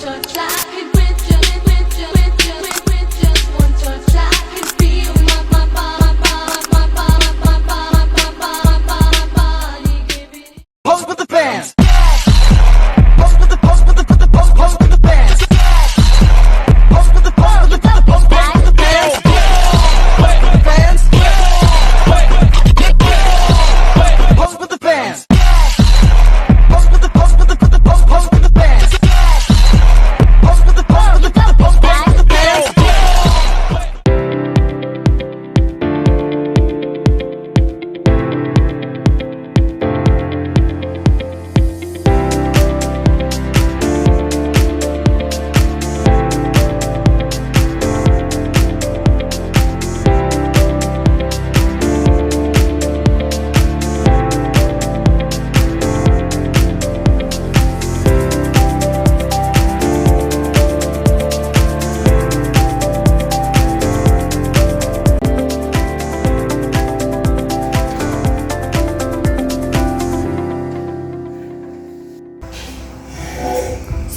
touch, I could with just one touch, I could feel my body giving. Pose with the fans. Pose with the pose with the pose with the fans. Pose with the pose with the pose with the fans. Pose with the fans. Pose with the fans. Pose with the pose with the pose with the fans. Pose with the pose with the pose with the fans.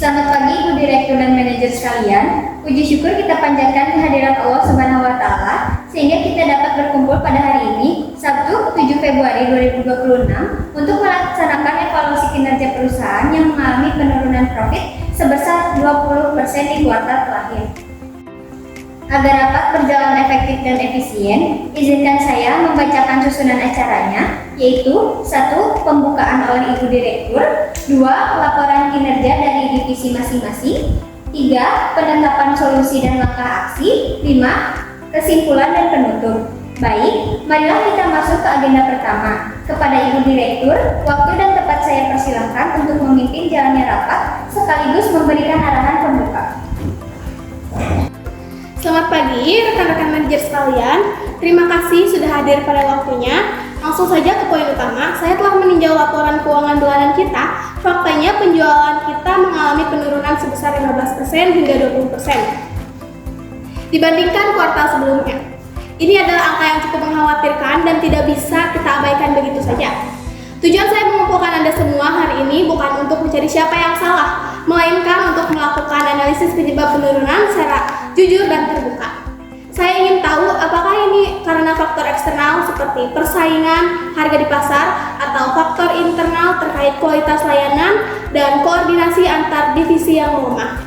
Selamat pagi Ibu Direktur dan Manajer sekalian. Puji syukur kita panjatkan kehadiran Allah Subhanahu wa taala sehingga kita dapat berkumpul pada hari ini, Sabtu 7 Februari 2026 untuk melaksanakan evaluasi kinerja perusahaan yang mengalami penurunan profit sebesar 20% di kuartal terakhir. Agar rapat berjalan efektif dan efisien, izinkan saya membacakan susunan acaranya, yaitu 1. Pembukaan oleh Ibu Direktur, 2. Laporan kinerja dari divisi masing-masing, 3. Penetapan solusi dan langkah aksi, 5. Kesimpulan dan penutup. Baik, marilah kita masuk ke agenda pertama. Kepada Ibu Direktur, waktu dan tempat saya persilahkan untuk memimpin jalannya rapat, sekaligus memberikan arahan pembuka. Selamat pagi rekan-rekan manajer sekalian. Terima kasih sudah hadir pada waktunya. Langsung saja ke poin utama. Saya telah meninjau laporan keuangan bulanan kita. Faktanya penjualan kita mengalami penurunan sebesar 15% hingga 20% dibandingkan kuartal sebelumnya. Ini adalah angka yang cukup mengkhawatirkan dan tidak bisa kita abaikan begitu saja. Tujuan saya mengumpulkan Anda semua hari ini bukan untuk mencari siapa yang salah, melainkan untuk melakukan analisis penyebab penurunan secara jujur dan terbuka. Saya ingin tahu apakah ini karena faktor eksternal seperti persaingan, harga di pasar, atau faktor internal terkait kualitas layanan dan koordinasi antar divisi yang melemah.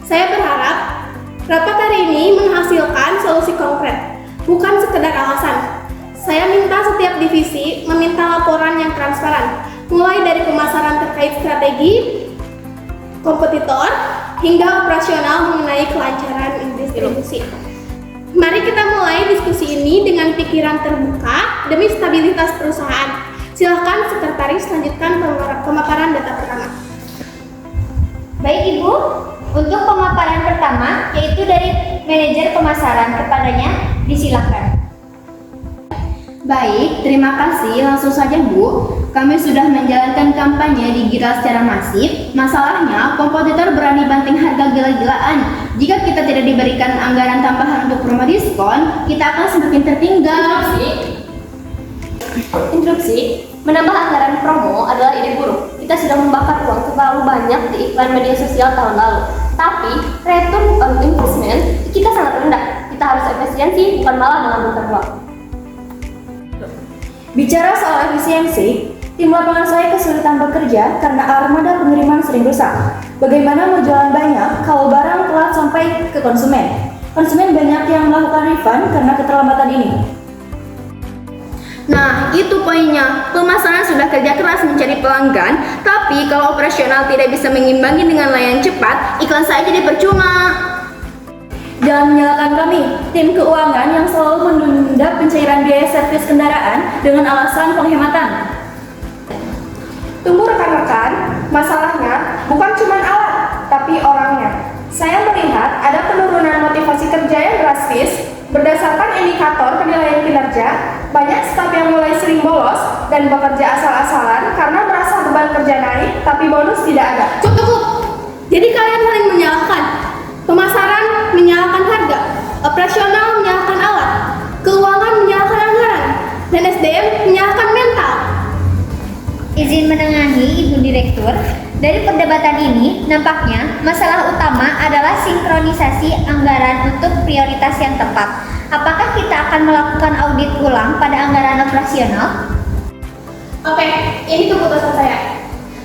Saya berharap rapat hari ini menghasilkan solusi konkret, bukan sekedar alasan. Saya minta setiap divisi meminta laporan yang transparan, mulai dari pemasaran terkait strategi, kompetitor, hingga operasional mengenai kelancaran distribusi. Mari kita mulai diskusi ini dengan pikiran terbuka demi stabilitas perusahaan. Silakan Sekretaris lanjutkan pemaparan data pertama. Baik Ibu, untuk pemaparan pertama yaitu dari manajer pemasaran, kepadanya disilakan. Baik, terima kasih. Langsung saja Bu, kami sudah menjalankan kampanye digital secara masif. Masalahnya, kompetitor berani banting harga gila-gilaan. Jika kita tidak diberikan anggaran tambahan untuk promo diskon, kita akan semakin tertinggal. Interupsi, menambah anggaran promo adalah ide buruk. Kita sudah membakar uang terlalu banyak di iklan media sosial tahun lalu. Tapi, return on investment kita sangat rendah. Kita harus efisiensi, bukan malah menghabiskan uang. Bicara soal efisiensi, tim lapangan saya kesulitan bekerja karena armada pengiriman sering rusak. Bagaimana mau jualan banyak kalau barang telat sampai ke konsumen? Konsumen banyak yang melakukan refund karena keterlambatan ini. Nah, itu poinnya. Pemasaran sudah kerja keras mencari pelanggan, tapi kalau operasional tidak bisa mengimbangi dengan layanan cepat, iklan saya jadi percuma. Jangan menyalahkan kami, tim keuangan yang selalu menunda pencairan biaya servis kendaraan dengan alasan penghematan. Tunggu rekan-rekan, masalahnya bukan cuma alat, tapi orangnya. Saya melihat ada penurunan motivasi kerja yang drastis. Berdasarkan indikator penilaian kinerja, banyak staf yang mulai sering bolos dan bekerja asal-asalan karena merasa beban kerja naik, tapi bonus tidak ada. Cukup! Jadi kalian saling menyalahkan. Pemasaran menyalahkan harga, operasional menyalahkan alat, keuangan menyalahkan anggaran, dan SDM menyalahkan mental. Izin menengahi Ibu Direktur, Dari perdebatan ini, nampaknya masalah utama adalah sinkronisasi anggaran untuk prioritas yang tepat. Apakah kita akan melakukan audit ulang pada anggaran operasional? Oke, ini keputusan saya.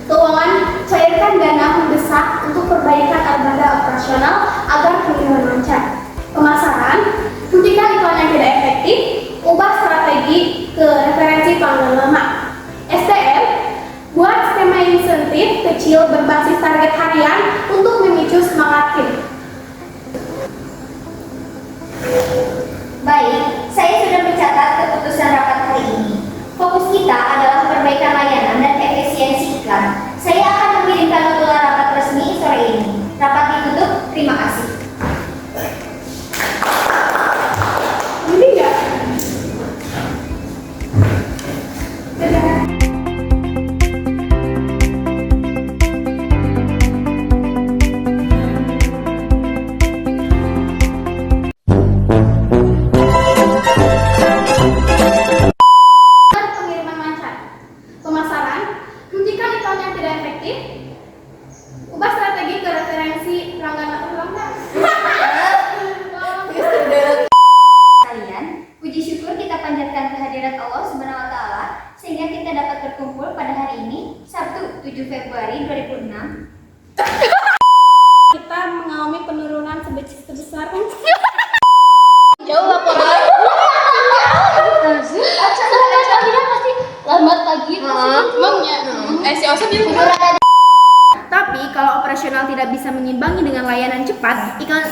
Keuangan, cairkan dana mendesak untuk perbaikan armada operasional agar pengiriman lancar. Pemasaran, hentikan iklan yang tidak efektif, ubah strategi ke referensi pelanggan lama. SDM, buat skema insentif kecil berbasis target harian untuk memicu semangat tim. Baik, saya sudah mencatat keputusan rapat hari ini. Fokus kita adalah perbaikan layanan dan efisiensi iklan. Saya akan mengirimkan notulen rapat resmi sore ini. Rapat ditutup, terima kasih. Ini enggak? Dadah. Pengiriman lancar. Pemasaran, hentikan iklan yang tidak efektif. Ubah strategi ke referensi pelanggan. Kalian, puji syukur kita panjatkan kehadirat Allah Subhanahu wa taala sehingga kita dapat berkumpul pada hari ini, Sabtu 7 Februari 2006. Kita mengalami penurunan sebesar Jauh laporan. Acara pasti lambat lagi. Emangnya? Si Osa bilang Tapi kalau operasional tidak bisa mengimbangi dengan layanan cepat, iklan